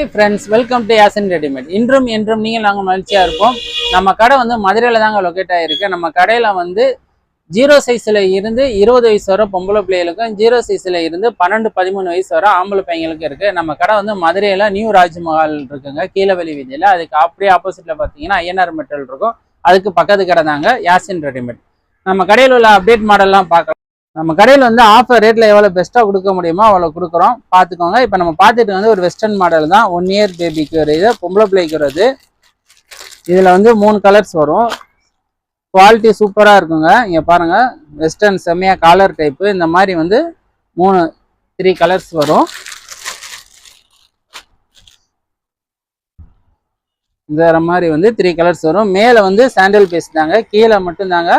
Hi friends, welcome to Yasin readymade. இன்றும் என்றும் நீங்கள் நாங்கள் மகிழ்ச்சியாக இருப்போம். நம்ம கடை வந்து மதுரையில் தாங்க லொக்கேட் ஆகிருக்கு. நம்ம கடையில் வந்து 0 சைஸில் இருந்து 20 வயசு வரை பொம்பளை பிள்ளைகளுக்கும், 0 சைஸில் இருந்து 12-13 வயசு வரை ஆம்பளை பையங்களுக்கும் இருக்குது. நம்ம கடை வந்து மதுரையில் நியூ ராஜ்மஹால் இருக்குங்க, கீழவெளி வீதியில். அதுக்கு அப்படியே ஆப்போசிட்டில் பார்த்தீங்கன்னா ஐஎன்ஆர் மெட்டல் இருக்கும். அதுக்கு பக்கத்து கடை தாங்க யாசின் ரெடிமேட். நம்ம கடையில் உள்ள அப்டேட் மாடல்லாம் பார்க்கலாம். நம்ம கடையில் வந்து ஆஃபர் ரேட்டில் எவ்வளோ பெஸ்ட்டாக கொடுக்க முடியுமோ அவ்வளோ கொடுக்குறோம், பார்த்துக்கோங்க. இப்போ நம்ம பார்த்துட்டு வந்து ஒரு வெஸ்டர்ன் மாடல் தான். 1 இயர் பேபிக்கு ஒரு இது, பொம்பளை பிள்ளைக்கு வருது. இதில் வந்து 3 கலர்ஸ் வரும். குவாலிட்டி சூப்பராக இருக்குங்க. இங்கே பாருங்கள், வெஸ்டர்ன் செம்மையாக காலர் டைப்பு. இந்த மாதிரி வந்து 3 கலர்ஸ் வரும். இந்த மாதிரி வந்து 3 கலர்ஸ் வரும். மேலே வந்து சாண்டல் பேஸ்ட் தாங்க, கீழே மட்டும் தாங்க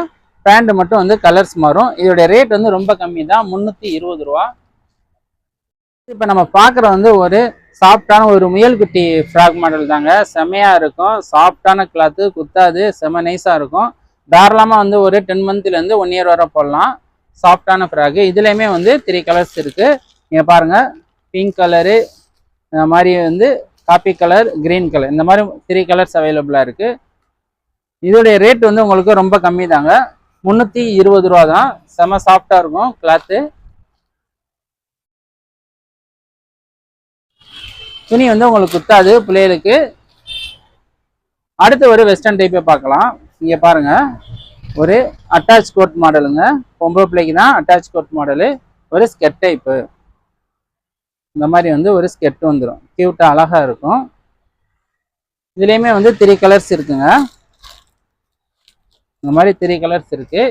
பேண்ட் மட்டும் வந்து கலர்ஸ் மாறும். இதோடைய ரேட் வந்து ரொம்ப கம்மி தான், 320 ரூபா. இப்போ நம்ம பார்க்குற வந்து ஒரு சாஃப்டான ஒரு முயல்குட்டி ஃப்ராக் மாடல் தாங்க. செம்மையாக இருக்கும், சாஃப்டான கிளாத்து, குத்தாது, செம்ம நைஸாக இருக்கும். தாராளமாக வந்து ஒரு 10 மந்த்லேருந்து 1 இயர் வரை போடலாம். சாஃப்டான ஃப்ராக்கு. இதுலேயுமே வந்து 3 கலர்ஸ் இருக்குது. நீங்கள் பாருங்கள், பிங்க் கலரு, இந்த மாதிரி வந்து காப்பி கலர், க்ரீன் கலர், இந்த மாதிரி 3 கலர்ஸ் அவைலபிளாக இருக்குது. இதோடைய ரேட் வந்து உங்களுக்கு ரொம்ப கம்மி தாங்க, 320 ரூபா தான். செம சாஃப்டா இருக்கும் கிளாத்து. துணி வந்து உங்களுக்கு குத்தாது பிள்ளைகளுக்கு. அடுத்து ஒரு வெஸ்டர்ன் டைப்பே பார்க்கலாம். இங்கே பாருங்க, ஒரு அட்டாச் கோட் மாடலுங்க. பொம்பளை பிள்ளைக்கு தான் அட்டாச் கோட் மாடலு. ஒரு ஸ்கெட் டைப்பு. இந்த மாதிரி வந்து ஒரு ஸ்கெட் வந்துடும், கியூட்டா அழகா இருக்கும். இதுலேயுமே வந்து 3 கலர்ஸ் இருக்குங்க. இந்த மாதிரி 3 கலர்ஸ் இருக்கு.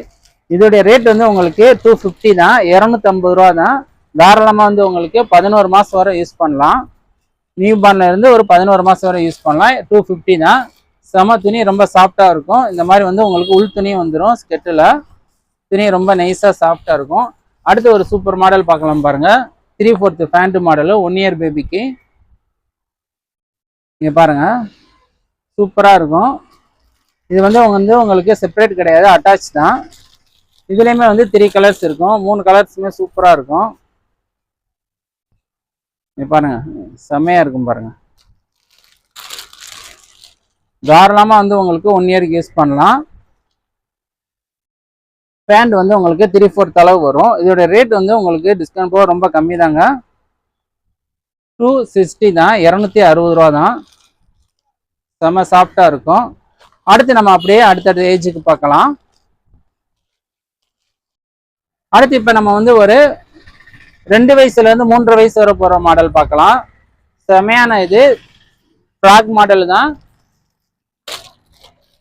இதோடைய ரேட் வந்து உங்களுக்கு 250 தான், 250 ரூபா தான். தாராளமாக வந்து உங்களுக்கு 11 மாதம் வரை யூஸ் பண்ணலாம். நியூ பார்ன்ல இருந்து ஒரு 11 மாதம் வரை யூஸ் பண்ணலாம். 250 தான். செம துணி, ரொம்ப சாஃப்டாக இருக்கும். இந்த மாதிரி வந்து உங்களுக்கு உள் துணி வந்துடும். ஸ்கெட்டில் துணி ரொம்ப நைஸாக சாஃப்டாக இருக்கும். அடுத்து ஒரு சூப்பர் மாடல் பார்க்கலாம் பாருங்க. 3/4 பேண்ட் மாடலு, 1 இயர் பேபிக்கு. இங்கே பாருங்க, சூப்பராக இருக்கும். இது வந்து உங்களுக்கு செப்பரேட் கிடையாது, அட்டாச் தான். இதுலேயுமே வந்து 3 கலர்ஸ் இருக்கும். 3 கலர்ஸுமே சூப்பராக இருக்கும். இது பாருங்க, செம்மையாக இருக்கும் பாருங்க. தாராளமாக வந்து உங்களுக்கு 1 இயருக்கு யூஸ் பண்ணலாம். பேண்ட் வந்து உங்களுக்கு 3/4 அளவு வரும். இதோட ரேட் வந்து உங்களுக்கு டிஸ்கவுண்ட் போக ரொம்ப கம்மி தாங்க, 260 தான், 260 ரூபா தான். செம்ம சாஃப்டாக இருக்கும். அடுத்து நம்ம அப்படியே அடுத்தடுத்த ஏஜுக்கு பார்க்கலாம். அடுத்து இப்போ நம்ம வந்து ஒரு 2 வயசுலேருந்து 3 வயசு வரை போகிற மாடல் பார்க்கலாம். செமையான இது ஃப்ராக் மாடல் தான்.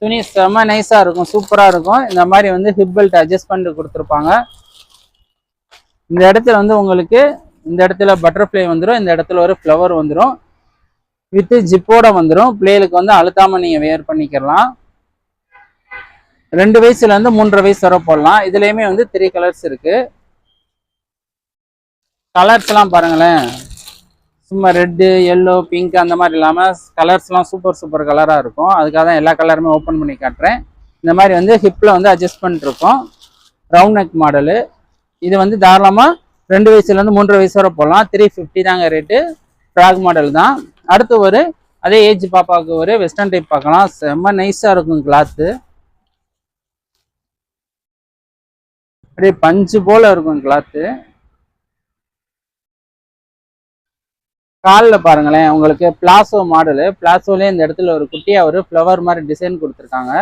துணி செம நைஸாக இருக்கும், சூப்பராக இருக்கும். இந்த மாதிரி வந்து ஹிப் பெல்ட் அட்ஜஸ்ட் பண்ணிட்டு கொடுத்துருப்பாங்க. இந்த இடத்துல வந்து உங்களுக்கு இந்த இடத்துல பட்டர்ஃப்ளை வந்துடும், இந்த இடத்துல ஒரு ஃப்ளவர் வந்துடும், வித்து ஜிப்போட வந்துடும். பிள்ளைகளுக்கு வந்து அழுத்தாமல் நீங்கள் வேர் பண்ணிக்கலாம். 2 வயசுலேருந்து 3 வயசு வரை போடலாம். இதுலேயுமே வந்து 3 கலர்ஸ் இருக்கு. கலர்ஸ்லாம் பாருங்களேன், சும்மா ரெட்டு, எல்லோ, பிங்க் அந்த மாதிரி இல்லாமல் கலர்ஸ்லாம் சூப்பர் கலராக இருக்கும். அதுக்காக தான் எல்லா கலருமே ஓப்பன் பண்ணி காட்டுறேன். இந்த மாதிரி வந்து ஹிப்பில் வந்து அட்ஜஸ்ட் பண்ணிருக்கோம். Round neck model. இது வந்து தாராளமாக 2 வயசுலேருந்து 3 வயசு வரை போடலாம். 350 தாங்க ரேட்டு. ஃப்ராக் மாடல் தான். அடுத்து ஒரு அதே ஏஜ் பாப்பாவுக்கு ஒரு வெஸ்டர்ன் டைப் பார்க்கலாம். செம்ம நைஸாக இருக்கும் கிளாத்து. அப்படியே பஞ்சு போல இருக்கும் கிளாத்து. காலில் பாருங்களேன், உங்களுக்கு பிளாசோ மாடலு. பிளாசோலே இந்த இடத்துல ஒரு குட்டியாக ஒரு ஃப்ளவர் மாதிரி டிசைன் கொடுத்துருக்காங்க.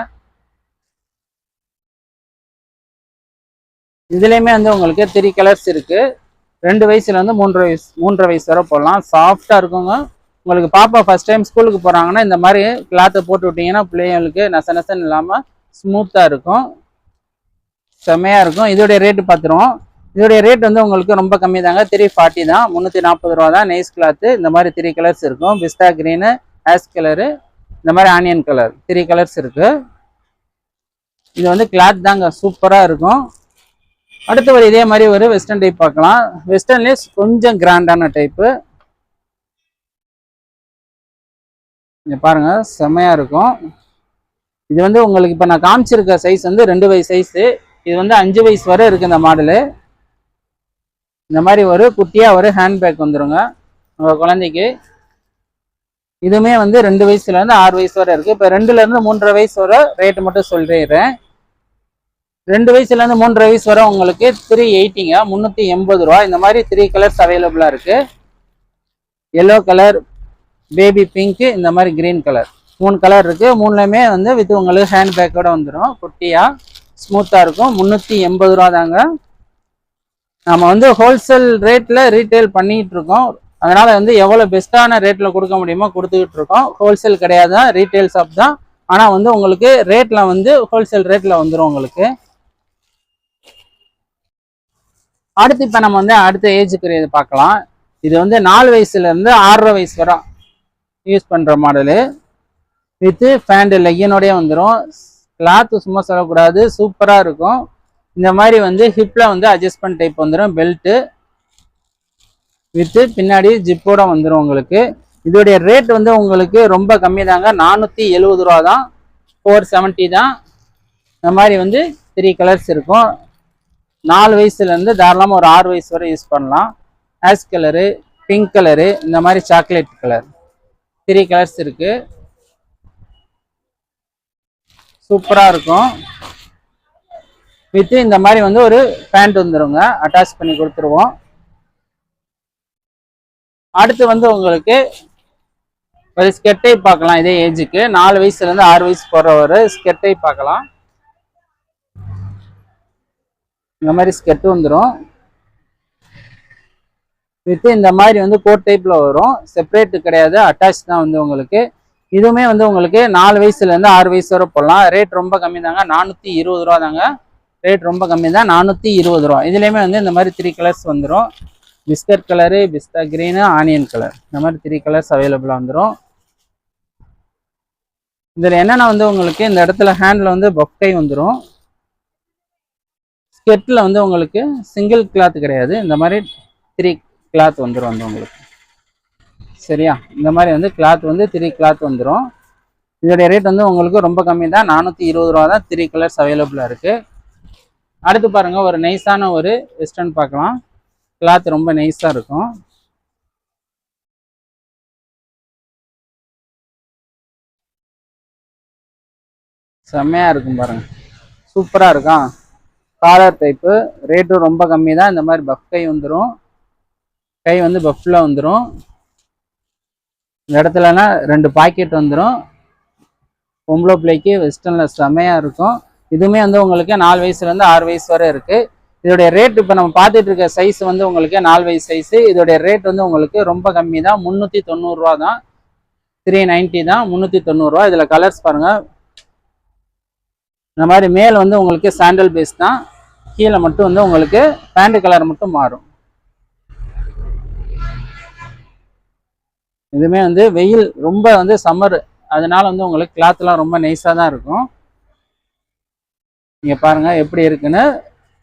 இதுலேயுமே வந்து உங்களுக்கு 3 கலர்ஸ் இருக்கு. 2 வயசுலேருந்து 3 வயசு வரை போடலாம். சாஃப்டாக இருக்குங்க. உங்களுக்கு பாப்பா ஃபர்ஸ்ட் டைம் ஸ்கூலுக்கு போகிறாங்கன்னா இந்த மாதிரி கிளாத்தை போட்டு விட்டிங்கன்னா பிள்ளைங்களுக்கு நசன்னு இல்லாமல் ஸ்மூத்தாக இருக்கும், செம்மையாக இருக்கும். இதோடைய ரேட்டு பார்த்துருவோம். இதோடைய ரேட் வந்து உங்களுக்கு ரொம்ப கம்மி தாங்க, 340 தான், 340 ரூபா தான். Nice cloth. இந்த மாதிரி 3 கலர்ஸ் இருக்கும். பிஸ்தா கிரீனு, ஆஷ் கலரு, இந்த மாதிரி ஆனியன் கலர், 3 கலர்ஸ் இருக்கு. இது வந்து கிளாத் தாங்க, சூப்பராக இருக்கும். அடுத்து ஒரு இதே மாதிரி ஒரு வெஸ்டர்ன் டைப் பார்க்கலாம். வெஸ்டர்ன்லேயே கொஞ்சம் கிராண்டான டைப்பு. இங்கே பாருங்க, செம்மையாக இருக்கும். இது வந்து உங்களுக்கு இப்போ நான் காமிச்சிருக்க சைஸ் வந்து 2 வயசு சைஸு. இது வந்து 5 வயசு வரை இருக்குது இந்த மாடலு. இந்த மாதிரி ஒரு குட்டியாக ஒரு ஹேண்ட்பேக் வந்துடுங்க உங்கள் குழந்தைக்கு. இதுவுமே வந்து 2 வயசுல இருந்து 6 வயசு வரை இருக்கு. இப்போ 2ல இருந்து 3.5 வயசு வரை ரேட் மட்டும் சொல்லிடுறேன். 2 வயசுல இருந்து 3.5 வயசு வரை உங்களுக்கு 380ங்க, 380 ரூபா. இந்த மாதிரி 3 கலர்ஸ் அவைலபிளா இருக்கு. எல்லோ கலர், பேபி பிங்க், இந்த மாதிரி கிரீன் கலர் 3 கலர் இருக்கு. 3லையுமே வந்து வித் உங்களுக்கு ஹேண்ட் பேக்கோட வந்துடும். குட்டியா ஸ்மூத்தா இருக்கும். 380 ரூபா தாங்க. நம்ம வந்து ஹோல்சேல் ரேட்ல ரீட்டைல் பண்ணிட்டு இருக்கோம். அதனால வந்து எவ்வளவு பெஸ்ட்டான ரேட்ல கொடுக்க முடியுமோ கொடுத்துக்கிட்டு இருக்கோம். ஹோல்சேல் கிடையாது, ரீட்டைல் ஷாப் தான். ஆனா வந்து உங்களுக்கு ரேட்ல வந்து ஹோல்சேல் ரேட்ல வந்துடும் உங்களுக்கு. அடுத்து இப்ப நம்ம வந்து அடுத்த ஏஜுக்கு இது பார்க்கலாம். இது வந்து 4 வயசுல இருந்து 6.5 வயசு வரை யூஸ் பண்ற மாடலு. வித் பேண்ட் லெக்கினோடய வந்துடும். கிளாத் சும்மா சொல்லக்கூடாது, சூப்பரா இருக்கும். இந்த மாதிரி வந்து ஹிப்ல வந்து அட்ஜஸ்ட்மெண்ட் டைப் வந்துடும். பெல்ட் வித் பின்னாடி ஜிப்போட வந்துடும் உங்களுக்கு. இதோடைய ரேட் வந்து உங்களுக்கு ரொம்ப கம்மி தாங்க, 470 ரூபா தான். 470 தான். இந்த மாதிரி வந்து 3 கலர்ஸ் இருக்கும். 4 வயசுல இருந்து தாராளமாக ஒரு 6 வயசு வரை யூஸ் பண்ணலாம். ஆஷ் கலரு, பிங்க் கலரு, இந்த மாதிரி சாக்லேட் கலர் 3 கலர்ஸ் இருக்கு. சூப்பரா இருக்கும். வித் இந்த மாதிரி வந்து ஒரு பேண்ட் வந்துருங்க, அட்டாச் பண்ணி கொடுத்துருவோம். அடுத்து வந்து உங்களுக்கு ஒரு ஸ்கெட்டை பார்க்கலாம். இதே ஏஜுக்கு 4 வயசுல இருந்து 6 வயசு போற ஒரு ஸ்கெட்டை பார்க்கலாம். இந்த மாதிரி ஸ்கெட் வந்துடும். வித் இந்த மாதிரி வந்து கோட் டைப்ல வரும். செப்பரேட் கிடையாது, அட்டாச் தான் வந்து உங்களுக்கு. இதுவுமே வந்து உங்களுக்கு 4 வயசுல இருந்து 6 வயசு வரை போடலாம். ரேட் ரொம்ப கம்மி தாங்க, 420 ரூபா தாங்க. ரேட் ரொம்ப கம்மி தான், 420 ரூபா. இதுலயுமே வந்து இந்த மாதிரி 3 கலர்ஸ் வந்துடும். பிஸ்கட் கலரு, பிஸ்தா கிரீனு, ஆனியன் கலர், இந்த மாதிரி 3 கலர்ஸ் அவைலபிளா வந்துடும். இதுல என்னன்னா வந்து உங்களுக்கு இந்த இடத்துல ஹேண்ட்ல வந்து பஃப்கை வந்துடும். ஸ்கெட்ல வந்து உங்களுக்கு சிங்கிள் கிளாத் கிடையாது, இந்த மாதிரி 3 கிளாத் வந்துடும் வந்து உங்களுக்கு. சரியா, இந்த மாதிரி வந்து கிளாத் வந்து 3 கிளாத் வந்துடும். இதோடைய ரேட் வந்து உங்களுக்கு ரொம்ப கம்மி தான், 420 ரூபா தான். 3 கலர்ஸ் அவைலபிளா இருக்கு. அடுத்து பாருங்க, ஒரு நைஸான ஒரு வெஸ்டர்ன் பார்க்கலாம். கிளாத் ரொம்ப நைஸா இருக்கும். செம்மையா இருக்கும் பாருங்க, சூப்பரா இருக்கும். காலர் டைப்பு, ரேட்டும் ரொம்ப கம்மி தான். இந்த மாதிரி பஃப் கை வந்துடும். கை வந்து பஃப்ல வந்துடும். இந்த இடத்துலனா 2 பாக்கெட் வந்துடும். பொம்பளை பிள்ளைக்கு வெஸ்டர்ன்ல செம்மையா இருக்கும். இதுவுமே வந்து உங்களுக்கு 4 வயசுல இருந்து 6 வயசு வரை இருக்கு. இதோடைய ரேட் இப்போ நம்ம பார்த்துட்டு இருக்க சைஸ் வந்து உங்களுக்கு 4 வயசு சைஸ். இதோடைய ரேட் வந்து உங்களுக்கு ரொம்ப கம்மி தான், 390 ரூபா தான். 390 தான், 390 ரூபா. இதுல கலர்ஸ் பாருங்க. இந்த மாதிரி மேல் வந்து உங்களுக்கு சாண்டல் பேஸ் தான், கீழே மட்டும் வந்து உங்களுக்கு பேண்ட் கலர் மட்டும் மாறும். இதுவுமே வந்து வெயில் ரொம்ப வந்து சம்மர், அதனால வந்து உங்களுக்கு கிளாத்லாம் ரொம்ப நைஸாக தான் இருக்கும். நீங்க பாருங்க எப்படி இருக்குன்னு.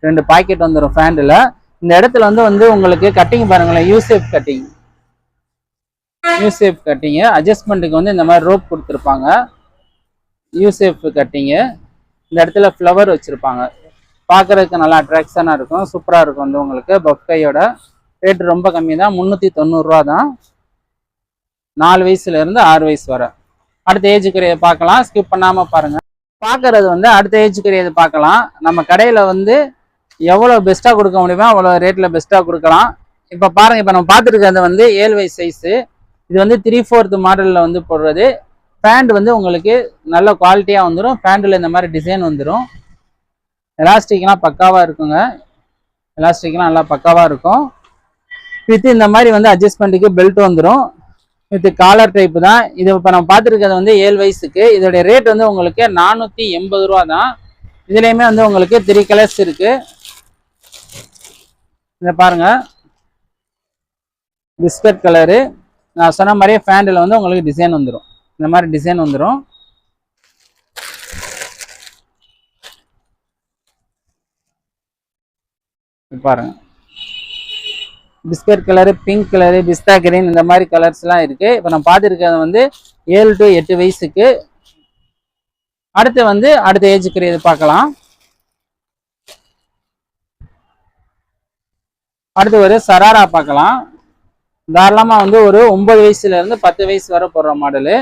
2 பாக்கெட் வந்துடும் ஃபேண்டில். இந்த இடத்துல வந்து உங்களுக்கு கட்டிங் பாருங்களேன், யூசேப் கட்டிங். யூசேப் கட்டிங்கு அட்ஜஸ்ட்மெண்ட்டுக்கு வந்து இந்த மாதிரி ரோப் கொடுத்துருப்பாங்க. யூசேப் கட்டிங்கு. இந்த இடத்துல ஃப்ளவர் வச்சுருப்பாங்க. பார்க்குறதுக்கு நல்லா அட்ராக்ஷனாக இருக்கும், சூப்பராக இருக்கும் வந்து உங்களுக்கு. பஃப்கையோட ரேட் ரொம்ப கம்மி தான், 390 ரூபா தான். 4 வயசுல இருந்து 6 வயசு வரை. அடுத்த ஏஜுக்கு பார்க்கலாம், ஸ்கிப் பண்ணாமல் பாருங்கள். பார்க்கறது வந்து அடுத்த ஏஜுக்கு பார்க்கலாம். நம்ம கடையில் வந்து எவ்வளோ பெஸ்ட்டாக கொடுக்க முடியுமோ அவ்வளோ ரேட்டில் பெஸ்ட்டாக கொடுக்கலாம். இப்போ பாருங்கள், இப்போ நம்ம பார்த்துருக்கிறது வந்து 7 வயசு சைஸு. இது வந்து 3/4 மாடலில் வந்து போடுறது. பேண்ட் வந்து உங்களுக்கு நல்ல குவாலிட்டியாக வந்துடும். பேண்டில் இந்த மாதிரி டிசைன் வந்துடும். எலாஸ்டிக்லாம் பக்காவாக இருக்குங்க. எலாஸ்டிக்லாம் நல்லா பக்காவாக இருக்கும். வித் இந்த மாதிரி வந்து அட்ஜஸ்ட்மெண்ட்டுக்கு பெல்ட் வந்துடும். வித் காலர் டைப்பு தான். இது இப்போ நம்ம பார்த்துருக்கிறது வந்து 7 வயசுக்கு. இதோடைய ரேட் வந்து உங்களுக்கு 480 ரூபா தான். இதுலேயுமே வந்து உங்களுக்கு 3 கலர்ஸ் இருக்கு. இதை பாருங்க, பிஸ்கட் கலரு. நான் சொன்ன மாதிரியே பேண்டில் வந்து உங்களுக்கு டிசைன் வந்துடும். இந்த மாதிரி டிசைன் வந்துடும். பாருங்க, பிஸ்கட் கலரு, பிங்க் கலரு, பிஸ்தா கிரீன், இந்த மாதிரி கலர்ஸ்லாம் இருக்கு. இப்போ நம்ம பார்த்துருக்கிறது வந்து 7 to 8 வயசுக்கு. அடுத்து வந்து அடுத்த ஏஜுக்கு இது பார்க்கலாம். அடுத்து ஒரு சராரா பார்க்கலாம். தாராளமாக வந்து ஒரு 9 வயசுலேருந்து 10 வயசு வரை போடுற மாடலு.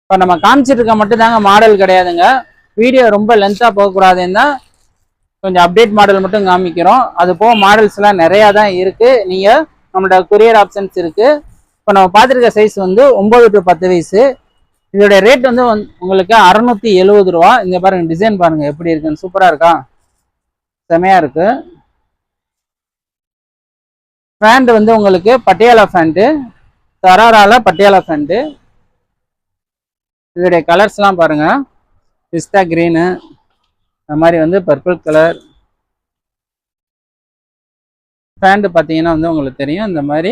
இப்போ நம்ம காமிச்சிட்டு இருக்க மட்டும் தாங்க மாடல் கிடையாதுங்க. வீடியோ ரொம்ப லென்த்தாக போகக்கூடாதுன்னா கொஞ்சம் அப்டேட் மாடல் மட்டும் காமிக்கிறோம். அது போக மாடல்ஸ்லாம் நிறையா தான் இருக்குது. நீங்கள் நம்மளோட கொரியர் ஆப்ஷன்ஸ் இருக்குது. இப்போ நம்ம பார்த்துருக்க சைஸ் வந்து 9 to 10 வயசு. இதோட ரேட் வந்து உங்களுக்கு 670 ரூபா. இந்த பாருங்க, டிசைன் பாருங்க எப்படி இருக்குன்னு, சூப்பராக இருக்கா, செமையாக இருக்கு. பேண்ட் வந்து உங்களுக்கு பட்டியாலா பேண்ட்டு, தராரால பட்டியாலா பேண்ட்டு. இதோடைய கலர்ஸ்லாம் பாருங்க, பிஸ்தா கிரீனு, அந்த மாதிரி வந்து பர்பிள் கலர். பேண்ட் பார்த்தீங்கன்னா வந்து உங்களுக்கு தெரியும், இந்த மாதிரி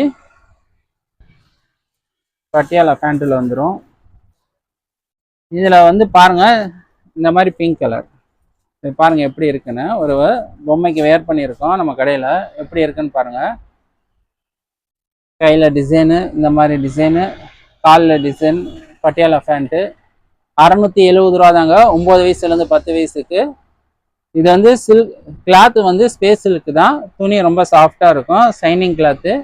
பட்டியாலா பேண்ட்டில் வந்துடும். இதில் வந்து பாருங்க, இந்த மாதிரி பிங்க் கலர் பாருங்க எப்படி இருக்குன்னு. ஒரு பொம்மைக்கு வேர் பண்ணியிருக்கோம் நம்ம கடையில், எப்படி இருக்குன்னு பாருங்க. கையில் டிசைனு, இந்த மாதிரி டிசைனு, காலில் டிசைன், பட்டியாலா பேண்ட்டு. 670 ரூபா தாங்க, 9 வயசுலேருந்து 10 வயசுக்கு. இது வந்து சில்க் கிளாத்து வந்து ஸ்பேஸ் சில்க்கு தான். துணி ரொம்ப சாஃப்டாக இருக்கும், ஷைனிங் கிளாத்து.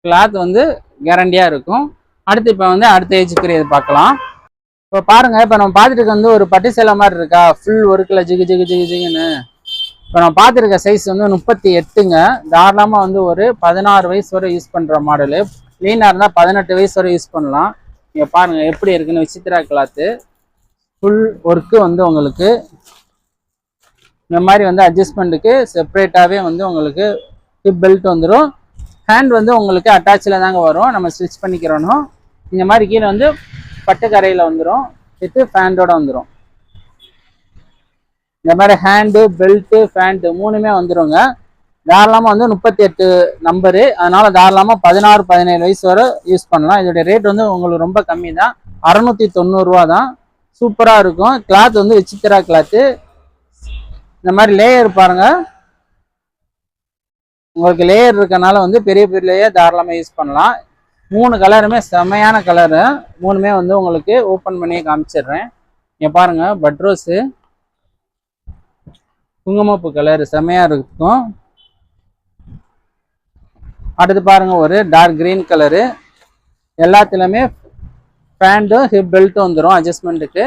கிளாத் வந்து கேரண்டியாக இருக்கும். அடுத்து இப்போ வந்து அடுத்த ஏஜுக்குரியது பார்க்கலாம். இப்போ பாருங்க, இப்போ நம்ம பார்த்துட்டு வந்து ஒரு பட்டு சேலை மாதிரி இருக்கா, ஃபுல் ஒர்க்கில் ஜிகு ஜிகு ஜிகு ஜிகுன்னு. இப்போ நம்ம பார்த்துருக்க சைஸ் வந்து 38ங்க. தாராளமாக வந்து ஒரு 16 வயசு வரை யூஸ் பண்ணுற மாடலு. க்ளீனாக இருந்தால் 18 வயசு வரை யூஸ் பண்ணலாம். இங்கே பாருங்கள் எப்படி இருக்குன்னு, விசித்திரா கிளாத்து. ஃபுல் ஒர்க்கு வந்து உங்களுக்கு இந்த மாதிரி வந்து அட்ஜஸ்ட்மெண்ட்டுக்கு செப்பரேட்டாகவே வந்து உங்களுக்கு ஹிப் பெல்ட் வந்துடும். ஹேண்ட் வந்து உங்களுக்கு அட்டாச்சில் தாங்க வரும், நம்ம ஸ்டிச் பண்ணிக்கிறோம். இந்த மாதிரி கீழே வந்து பட்டு கரையில் வந்துடும், வித்து ஃபேண்டோட வந்துடும். இந்த மாதிரி ஹேண்டு, பெல்ட்டு, ஃபேண்ட்டு 3மே வந்துடுங்க. தாராளமாக வந்து 38 நம்பரு, அதனால் தாராளமாக 16-17 வயசு வரை யூஸ் பண்ணலாம். இதோடைய ரேட் வந்து உங்களுக்கு ரொம்ப கம்மி தான், 690 ரூபா தான். சூப்பராக இருக்கும். கிளாத் வந்து விசித்திரா கிளாத்து. இந்த மாதிரி லேயர் பாருங்கள், உங்களுக்கு லேயர் இருக்கனால வந்து பெரிய பெரிய லேயர் தாராளமாக யூஸ் பண்ணலாம். 3 கலருமே செமையான கலரு. 3மே வந்து உங்களுக்கு ஓப்பன் பண்ணி காமிச்சிடுறேன். இங்கே பாருங்கள், பட்ரோஸு, குங்குமப்பு கலர் செமையாக இருக்கும். அடுத்து பாருங்கள், ஒரு டார்க் கிரீன் கலரு. எல்லாத்துலேயுமே பேண்ட்டும் ஹிப் பெல்ட்டும் வந்துடும் அட்ஜஸ்ட்மெண்ட்டுக்கு.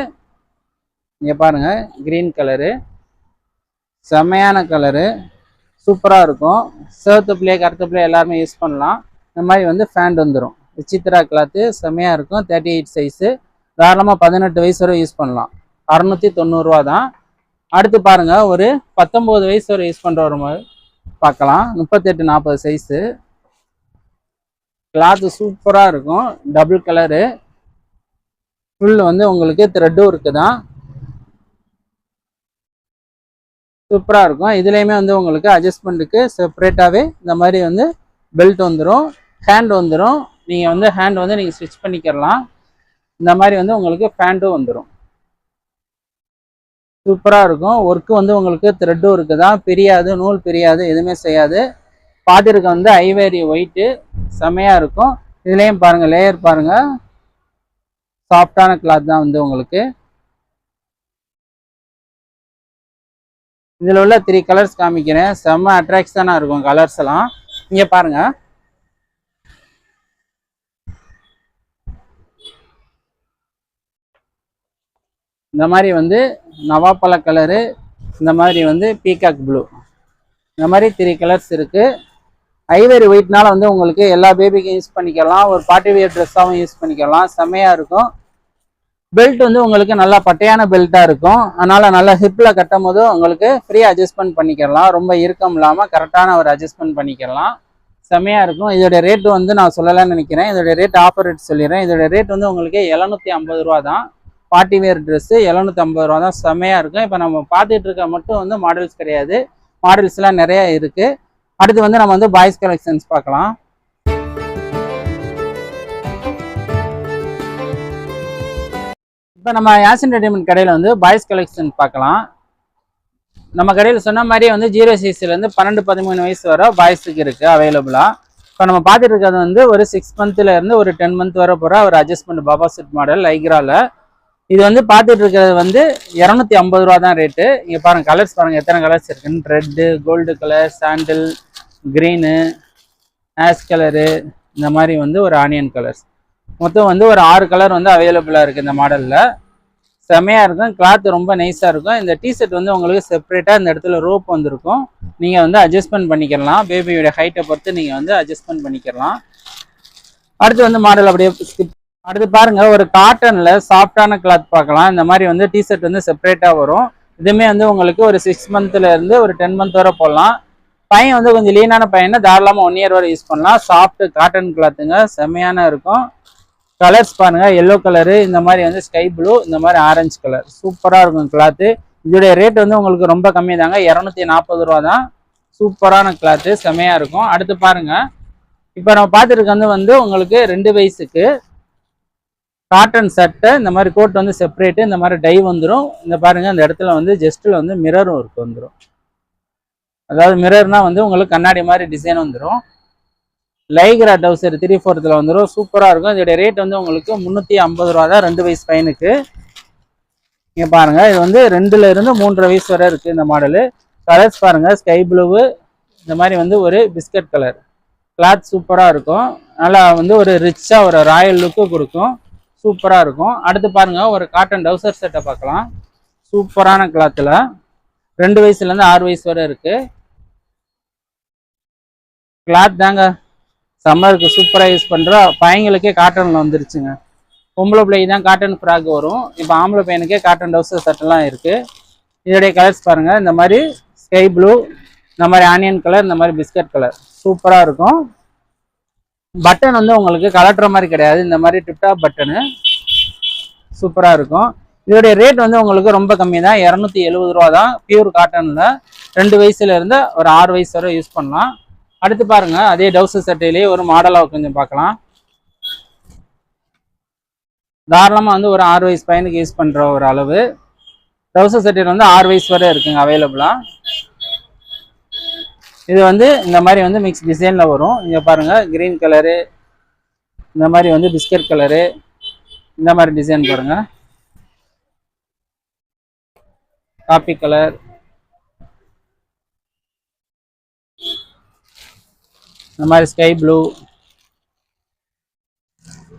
இங்கே பாருங்கள், கிரீன் கலரு செமையான கலரு, சூப்பராக இருக்கும். சிவத்து பிளே, கருத்து பிளே எல்லாருமே யூஸ் பண்ணலாம். இந்த மாதிரி வந்து ஃபேண்ட் வந்துடும். விசித்திரா கிளாத்து செமையாக இருக்கும். 38 சைஸு, தாராளமாக 18 வயசு வரை யூஸ் பண்ணலாம். 690 ரூபா தான். அடுத்து பாருங்கள், ஒரு 19 வயசு வரை யூஸ் பண்ணுற ஒரு மாதிரி பார்க்கலாம். 38-40 சைஸு. கிளாத்து சூப்பராக இருக்கும். டபுள் கலரு, ஃபுல் வந்து உங்களுக்கு த்ரெட்டும் இருக்குதான், சூப்பராக இருக்கும். இதுலேயுமே வந்து உங்களுக்கு அட்ஜஸ்ட்மெண்ட்டுக்கு செப்பரேட்டாகவே இந்த மாதிரி வந்து பெல்ட் வந்துடும், ஹேண்ட் வந்துடும். நீங்கள் வந்து ஹேண்ட் வந்து நீங்கள் ஸ்டிச் பண்ணிக்கிறலாம். இந்த மாதிரி வந்து உங்களுக்கு பேண்ட்டும் வந்துடும். சூப்பராக இருக்கும். ஒர்க்கு வந்து உங்களுக்கு த்ரெட்டும் இருக்குதான், பிரியாது, நூல் பிரியாது, எதுவுமே செய்யாது. பார்த்துருக்க வந்து ஐவேரி ஒயிட்டு செமையாக இருக்கும். இதுலேயும் பாருங்கள், லேயர் பாருங்கள், சாஃப்டான கிளாத் தான் வந்து உங்களுக்கு. இதில் உள்ள 3 கலர்ஸ் காமிக்கிறேன், செம்ம அட்ராக்ஷனாக இருக்கும் கலர்ஸ் எல்லாம். இங்கே பாருங்க, இந்த மாதிரி வந்து நவாப்பழ கலரு, இந்த மாதிரி வந்து பீகாக் ப்ளூ, இந்த மாதிரி 3 கலர்ஸ் இருக்குது. ஐவரி ஒயிட்னால வந்து உங்களுக்கு எல்லா பேபிக்கும் யூஸ் பண்ணிக்கலாம், ஒரு பார்ட்டி வியர் ட்ரெஸ்ஸாகவும் யூஸ் பண்ணிக்கலாம். செம்மையாக இருக்கும். பெல்ட் வந்து உங்களுக்கு நல்லா பட்டையான பெல்ட்டாக இருக்கும், அதனால் நல்லா ஹிப்பில் கட்டும் போது உங்களுக்கு ஃப்ரீயாக அட்ஜஸ்ட்மெண்ட் பண்ணிக்கலாம். ரொம்ப இறுக்கம் இல்லாமல் கரெக்டான ஒரு அட்ஜஸ்ட்மெண்ட் பண்ணிக்கலாம். செம்மையாக இருக்கும். இதோடைய ரேட்டு வந்து நான் சொல்லலாம்னு நினைக்கிறேன். இதோடைய ரேட் ஆஃபர் ரேட் சொல்லிடுறேன். இதோடைய ரேட் வந்து உங்களுக்கு 750 ரூபா தான். பார்ட்டி வேர் ட்ரெஸ்ஸு 750 ரூபா தான். செம்மையாக இருக்கும். இப்போ நம்ம பார்த்துட்டு இருக்க மட்டும் வந்து மாடல்ஸ் கிடையாது, மாடல்ஸ்லாம் நிறையா இருக்குது. அடுத்து வந்து நம்ம வந்து பாய்ஸ் கலெக்ஷன்ஸ் பார்க்கலாம். இப்போ நம்ம யாசின் ரெடிமேட் கடையில் வந்து பாய்ஸ் கலெக்ஷன் பார்க்கலாம். நம்ம கடையில் சொன்ன மாதிரி வந்து 0 சைஸ்லேருந்து 12-13 வயசு வரை பாய்ஸுக்கு இருக்குது அவைலபிளாக. இப்போ நம்ம பார்த்துட்டு இருக்கிறது வந்து ஒரு 6 மந்த்லேருந்து ஒரு 10 மந்த் வரை போகிற ஒரு அட்ஜஸ்ட்மெண்ட் பாபா செட் மாடல் லைக்ராவில். இது வந்து பார்த்துட்டு இருக்கிறது வந்து 250 ரூபா தான் ரேட்டு. இங்கே பாருங்கள் கலர்ஸ் பாருங்கள் எத்தனை கலர்ஸ் இருக்குன்னு. ரெட்டு, கோல்டு கலர், சாண்டில், க்ரீனு, ஆஷ் கலரு, இந்த மாதிரி வந்து ஒரு ஆனியன் கலர்ஸ். மொத்தம் வந்து ஒரு 6 கலர் வந்து அவைலபிளாக இருக்குது இந்த மாடலில். செமையாக இருக்கும், கிளாத் ரொம்ப நைஸாக இருக்கும். இந்த டிஷர்ட் வந்து உங்களுக்கு செப்பரேட்டாக இந்த இடத்துல ரோப் வந்துருக்கும். நீங்கள் வந்து அட்ஜஸ்ட்மெண்ட் பண்ணிக்கலாம். பேபியோட ஹைட்டை பொறுத்து நீங்கள் வந்து அட்ஜஸ்ட்மெண்ட் பண்ணிக்கலாம். அடுத்து வந்து மாடல் அப்படியே ஸ்கிப். அடுத்து பாருங்க ஒரு காட்டன்ல சாஃப்டான கிளாத் பார்க்கலாம். இந்த மாதிரி வந்து டிஷர்ட் வந்து செப்பரேட்டா வரும். இதுவுமே வந்து உங்களுக்கு ஒரு 6 மந்த்ல இருந்து ஒரு 10 மந்த் வரை போடலாம். பையன் வந்து கொஞ்சம் லீனான பையனை தாராளமாக 1 இயர் வரை யூஸ் பண்ணலாம். சாஃப்ட் காட்டன் கிளாத்துங்க, செம்மையான இருக்கும். கலர்ஸ் பாருங்க, எல்லோ கலரு, இந்த மாதிரி வந்து ஸ்கை ப்ளூ, இந்த மாதிரி ஆரஞ்சு கலர், சூப்பராக இருக்கும் கிளாத்து. இதோடைய ரேட் வந்து உங்களுக்கு ரொம்ப கம்மி தாங்க, 240 ரூபா தான். சூப்பரான கிளாத்து, செம்மையாக இருக்கும். அடுத்து பாருங்க, இப்போ நம்ம பார்த்துருக்கிறது வந்து உங்களுக்கு 2 வயசுக்கு காட்டன் சட்டை. இந்த மாதிரி கோட் வந்து செப்பரேட்டு, இந்த மாதிரி டை வந்துடும். இந்த பாருங்க இந்த இடத்துல வந்து ஜஸ்ட்டில் வந்து மிரரும் இருக்கு வந்துடும். அதாவது மிரர்னா வந்து உங்களுக்கு கண்ணாடி மாதிரி டிசைன் வந்துடும். லைக்ரா டவுசர் 3/4 வந்துடும். சூப்பராக இருக்கும். இதோடைய ரேட் வந்து உங்களுக்கு 350 ரூபா தான் 2 வயசு பையனுக்கு. இங்கே பாருங்க, இது வந்து 2ல இருந்து 3.5 வயசு வரை இருக்குது இந்த மாடலு. கலர்ஸ் பாருங்க, ஸ்கை ப்ளூவு, இந்த மாதிரி வந்து ஒரு பிஸ்கட் கலர். கிளாத் சூப்பராக இருக்கும். நல்லா வந்து ஒரு ரிச்சாக ஒரு ராயல் லுக்கு கொடுக்கும். சூப்பராக இருக்கும். அடுத்து பாருங்க ஒரு காட்டன் டவுசர் செட்டை பார்க்கலாம். சூப்பரான கிளாத்தில் 2 வயசுலேருந்து 6 வயசு வரை இருக்கு. கிளாத் தாங்க சம்மருக்கு சூப்பராக யூஸ் பண்ணுற பையங்களுக்கே காட்டனில் வந்துருச்சுங்க. பொம்பளை பிள்ளைக்கு தான் காட்டன் ஃப்ராக் வரும். இப்போ ஆம்பளை பையனுக்கே காட்டன் டவுசர் செட்டெல்லாம் இருக்குது. இதோடைய கலர்ஸ் பாருங்கள், இந்த மாதிரி ஸ்கை ப்ளூ, இந்த மாதிரி ஆனியன் கலர், இந்த மாதிரி பிஸ்கட் கலர், சூப்பராக இருக்கும். பட்டன் வந்து உங்களுக்கு கலட்டுற மாதிரி கிடையாது, இந்த மாதிரி டிப்டாப் பட்டனு, சூப்பராக இருக்கும். இதோடைய ரேட் வந்து உங்களுக்கு ரொம்ப கம்மி தான், 270 ரூபா தான். பியூர் காட்டனில் 2 வயசுலேருந்து ஒரு 6 வயசு வரை யூஸ் பண்ணலாம். அடுத்து பாருங்க, அதே டவுசர் சட்டையிலேயே ஒரு மாடலாக கொஞ்சம் பார்க்கலாம். தாராளமாக வந்து ஒரு 6 வயசு பையனுக்கு யூஸ் பண்ணுற ஒரு அளவு. டவுசர் சட்டையில் வந்து 6 வயசு வரை இருக்குங்க அவைலபிளாக. இது வந்து இந்த மாதிரி வந்து மிக்ஸ் டிசைனில் வரும். இங்கே பாருங்கள், க்ரீன் கலரு, இந்த மாதிரி வந்து பிஸ்கட் கலரு, இந்த மாதிரி டிசைன் பாருங்கள், காப்பி கலர், இந்த மாதிரி ஸ்கை ப்ளூ,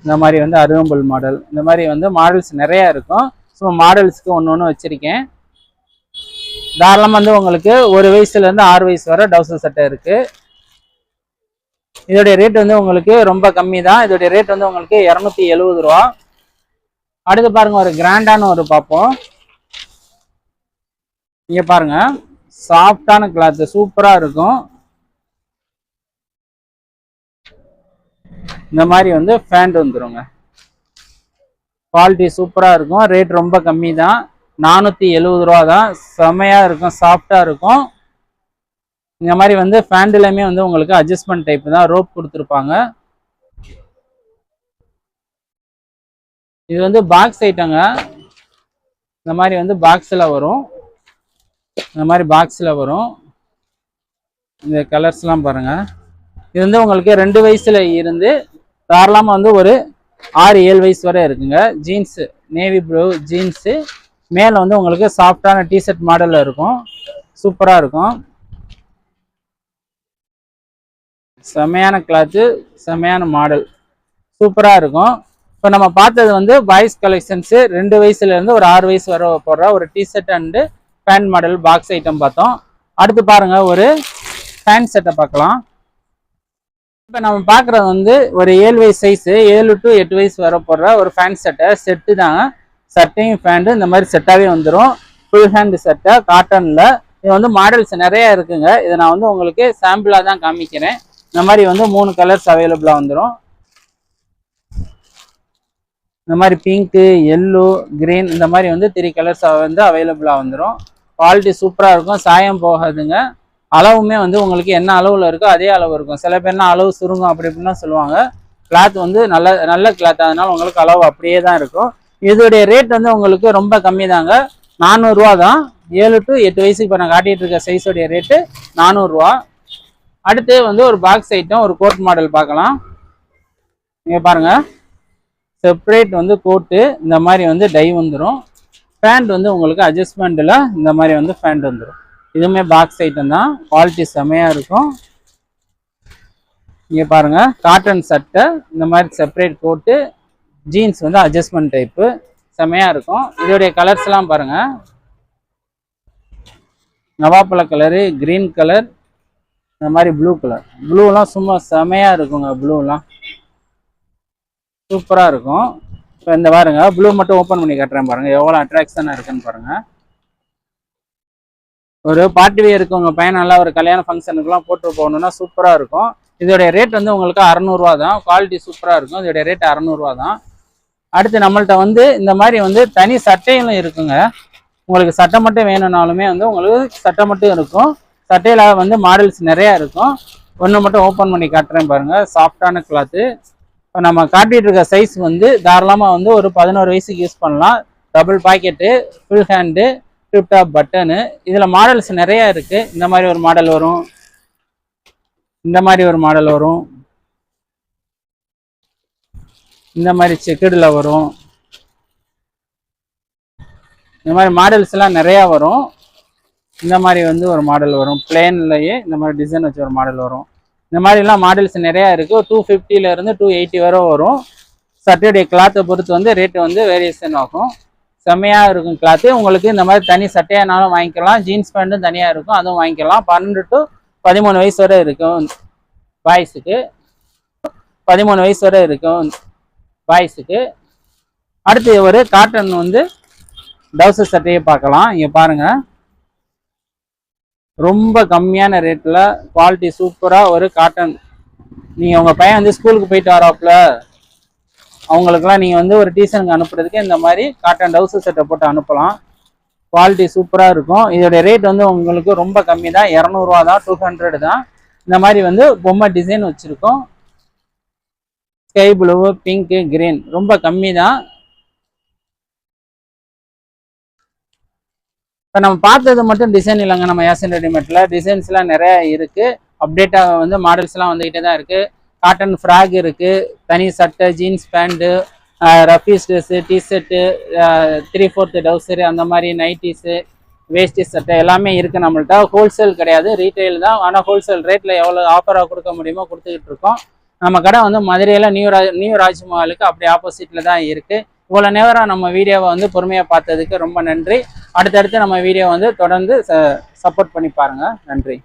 இந்த மாதிரி வந்து அருகம்புல் மாடல், இந்த மாதிரி வந்து மாடல்ஸ் நிறையா இருக்கும். ஸோ மாடல்ஸ்க்கு ஒன்று ஒன்று வச்சுருக்கேன். தாராளமாக வந்து உங்களுக்கு 1 வயசுலேருந்து 6 வயசு வரை டவுசர் சட்டை இருக்குது. இதோடைய ரேட் வந்து உங்களுக்கு ரொம்ப கம்மி தான். இதோடைய ரேட் வந்து உங்களுக்கு 270 ரூபா. அடுத்து பாருங்கள், ஒரு கிராண்டான ஒரு பார்ப்போம். இங்கே பாருங்கள், சாஃப்டான கிளாத்து, சூப்பராக இருக்கும். இந்த மாதிரி வந்து ஃபேண்ட் வந்துருங்க. குவாலிட்டி சூப்பராக இருக்கும். ரேட் ரொம்ப கம்மி தான், 470 ரூபா தான். செம்மையாக இருக்கும், சாஃப்டாக இருக்கும். இந்த மாதிரி வந்து ஃபேண்ட்லையுமே வந்து உங்களுக்கு அட்ஜஸ்ட்மெண்ட் டைப் தான், ரோப் கொடுத்துருப்பாங்க. இது வந்து பாக்ஸ் ஐட்டங்க. இந்த மாதிரி வந்து பாக்ஸில் வரும், இந்த மாதிரி பாக்ஸில் வரும். இந்த கலர்ஸ்லாம் பாருங்கள். இது வந்து உங்களுக்கு 2 வயசுல இருந்து தாராளமாக வந்து ஒரு 6-7 வயசு வரை இருக்குங்க. ஜீன்ஸு, நேவி ப்ளூ ஜீன்ஸு, மேலே வந்து உங்களுக்கு சாஃப்டான டிஷர்ட் மாடலில் இருக்கும். சூப்பராக இருக்கும். செமையான கிளாத்து, செமையான மாடல், சூப்பராக இருக்கும். இப்போ நம்ம பார்த்தது வந்து பாய்ஸ் கலெக்ஷன்ஸு 2 வயசுலேருந்து ஒரு 6 வயசு வரை போடுற ஒரு T-shirt and pant model box item பார்த்தோம். அடுத்து பாருங்கள், ஒரு பேண்ட் செட்டை பார்க்கலாம். இப்போ நம்ம பார்க்குறது வந்து ஒரு 7 வயசு சைஸு, 7 to 8 வயசு வர போடுற ஒரு பேண்ட் சட்டை. செட்டு தாங்க, சட்டையும் பேண்ட்டு இந்த மாதிரி செட்டாகவே வந்துடும். ஃபுல் ஹேண்டு சட்டை காட்டனில். இது வந்து மாடல்ஸ் நிறையா இருக்குங்க. இதை நான் வந்து உங்களுக்கு சாம்பிளாக தான் காமிக்கிறேன். இந்த மாதிரி வந்து 3 கலர்ஸ் அவைலபிளாக வந்துடும். இந்த மாதிரி பிங்க்கு, எல்லோ, கிரீன், இந்த மாதிரி வந்து 3 கலர்ஸ் வந்து அவைலபிளாக வந்துடும். குவாலிட்டி சூப்பராக இருக்கும், சாயம் போகாதுங்க. அளவுமே வந்து உங்களுக்கு என்ன அளவில் இருக்கோ அதே அளவு இருக்கும். சில பேர்னா அளவு சுருங்கும் அப்படி இப்படின்னா சொல்லுவாங்க. கிளாத் வந்து நல்ல கிளாத், அதனால உங்களுக்கு அளவு அப்படியே தான் இருக்கும். இதோடைய ரேட் வந்து உங்களுக்கு ரொம்ப கம்மி தாங்க, 400 ரூபா தான். 7 to 8 வயசுக்கு இப்போ நான் காட்டிகிட்டு இருக்க சைஸோடைய ரேட்டு 400 ரூபா. அடுத்து வந்து ஒரு பாக்ஸ் ஐட்டம், ஒரு கோட் மாடல் பார்க்கலாம். நீங்கள் பாருங்கள், செப்பரேட் வந்து கோட்டு இந்த மாதிரி வந்து டை வந்துடும். பேண்ட் வந்து உங்களுக்கு அட்ஜஸ்ட்மெண்ட்டில் இந்த மாதிரி வந்து பேண்ட் வந்துடும். இதுவுமே பாக்ஸ் ஐட்டம் தான், குவாலிட்டி செம்மையாக இருக்கும். இங்கே பாருங்கள், காட்டன் சட்டை இந்த மாதிரி செப்பரேட் கோட்டு, ஜீன்ஸ் வந்து அட்ஜஸ்ட்மெண்ட் டைப்பு செம்மையாக இருக்கும். இதோடைய கலர்ஸ்லாம் பாருங்கள், நவாப்பழ கலரு, க்ரீன் கலர், இந்த மாதிரி ப்ளூ கலர். ப்ளூலாம் சும்மா செமையாக இருக்குங்க. ப்ளூலாம் சூப்பராக இருக்கும். இப்போ இந்த பாருங்க, ப்ளூ மட்டும் ஓப்பன் பண்ணி காட்டுறேன் பாருங்கள், எவ்வளோ அட்ராக்ஷனாக இருக்குன்னு பாருங்கள். ஒரு பார்ட்டி வேருக்கு உங்கள் பையன் நல்லா ஒரு கல்யாண ஃபங்க்ஷனுக்குலாம் போட்டு போகணுன்னா சூப்பராக இருக்கும். இதோடைய ரேட் வந்து உங்களுக்கு 600 தான். குவாலிட்டி சூப்பராக இருக்கும். இதோடைய ரேட் 600 தான். அடுத்து நம்மள்ட்ட வந்து இந்த மாதிரி வந்து தனி சட்டைகளும் இருக்குங்க. உங்களுக்கு சட்டை மட்டும் வேணும்னாலுமே வந்து உங்களுக்கு சட்டை மட்டும் இருக்கும். சட்டையில் வந்து மாடல்ஸ் நிறையா இருக்கும். ஒன்று மட்டும் ஓப்பன் பண்ணி காட்டுறேன் பாருங்கள், சாஃப்டான கிளாத்து. இப்போ நம்ம காட்டிகிட்டு இருக்க சைஸ் வந்து தாராளமாக வந்து ஒரு 11 வயசுக்கு யூஸ் பண்ணலாம். Double pocket, full hand, tip top button. இதில் மாடல்ஸ் நிறையா இருக்குது. இந்த மாதிரி ஒரு மாடல் வரும், இந்த மாதிரி ஒரு மாடல் வரும், இந்த மாதிரி செக்குடில் வரும். இந்த மாதிரி மாடல்ஸ்லாம் நிறையா வரும். இந்த மாதிரி வந்து ஒரு மாடல் வரும், பிளேன்லையே இந்த மாதிரி டிசைன் வச்சு ஒரு மாடல் வரும். இந்த மாதிரிலாம் மாடல்ஸ் நிறையா இருக்குது. 250 280 வரை வரும். சட்டையுடைய கிளாத்தை பொறுத்து வந்து ரேட்டு வந்து வேரியேஷன் ஆகும். செம்மையாக இருக்கும் கிளாத்து. உங்களுக்கு இந்த மாதிரி தனி சட்டையானாலும் வாங்கிக்கலாம், ஜீன்ஸ் பேண்ட்டும் தனியாக இருக்கும், அதுவும் வாங்கிக்கலாம். 12 to 13 வயசு வரை இருக்கும் பாய்ஸுக்கு. 13 வயசு வரை இருக்கும் பாய்ஸுக்கு. அடுத்து ஒரு காட்டன் வந்து டவுசர் சட்டையை பார்க்கலாம். இங்கே பாருங்கள், ரொம்ப கம்மியான ரேட்டில் குவாலிட்டி சூப்பராக ஒரு காட்டன். நீங்கள் உங்கள் பையன் வந்து ஸ்கூலுக்கு போயிட்டு வராப்புல அவங்களுக்குலாம் நீங்கள் வந்து ஒரு டியூஷனுக்கு அனுப்புறதுக்கு இந்த மாதிரி காட்டன் டவுசர் சட்டை போட்டு அனுப்பலாம். குவாலிட்டி சூப்பராக இருக்கும். இதோடைய ரேட் வந்து உங்களுக்கு ரொம்ப கம்மி தான், 200 தான், 200 தான். இந்த மாதிரி வந்து பொம்மை டிசைன் வச்சுருக்கோம். ஸ்கை ப்ளூ, பிங்க்கு, கிரீன், ரொம்ப கம்மி தான். இப்போ நம்ம பார்த்தது மட்டும் டிசைன் இல்லைங்க. நம்ம யாசின் ரெடிமேட்ல டிசைன்ஸ்லாம் நிறைய இருக்குது. அப்டேட்டாக வந்து மாடல்ஸ்லாம் வந்துக்கிட்டே தான் இருக்குது. காட்டன் ஃப்ராக் இருக்குது, தனி சட்டை, ஜீன்ஸ் பேண்ட்டு, ரஃபீஸ் ட்ரெஸ்ஸு, டிஷர்ட்டு, 3/4 டவுசரு, அந்த மாதிரி நைட்டிஸு, வேஷ்டி சட்டை எல்லாமே இருக்குது நம்மள்ட்ட. ஹோல்சேல் கிடையாது, ரீட்டைல் தான். ஆனால் ஹோல்சேல் ரேட்டில் எவ்வளோ ஆஃபராக கொடுக்க முடியுமோ கொடுத்துக்கிட்டு இருக்கோம். நம்ம கடை வந்து மதுரையில் நியூ ராஜ்மஹாலுக்கு அப்படி ஆப்போசிட்டில் தான் இருக்குது. இவ்வளோ நேரம் நம்ம வீடியோவை வந்து பொறுமையாக பார்த்ததுக்கு ரொம்ப நன்றி. அடுத்தடுத்து நம்ம வீடியோ வந்து தொடர்ந்து சப்போர்ட் பண்ணி பாருங்கள். நன்றி.